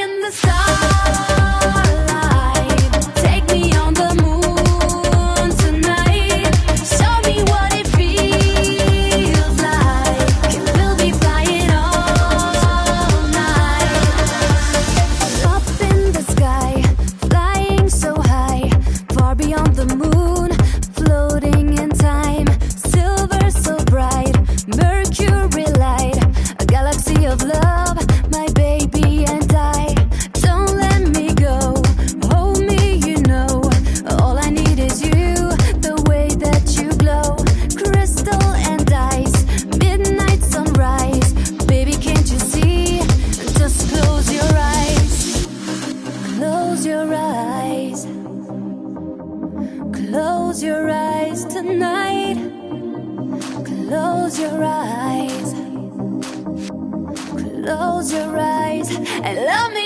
in the starlight. Take me on the moon tonight. Show me what it feels like. We'll be flying all night. Up in the sky, flying so high, far beyond the moon, floating in time. Silver so bright, mercury light, a galaxy of love, my baby and I. Don't let me go, hold me, you know. All I need is you, the way that you glow. Crystal and ice, midnight sunrise. Baby, can't you see? Just close your eyes. Close your eyes. Close your eyes tonight. Close your eyes. Close your eyes and love me.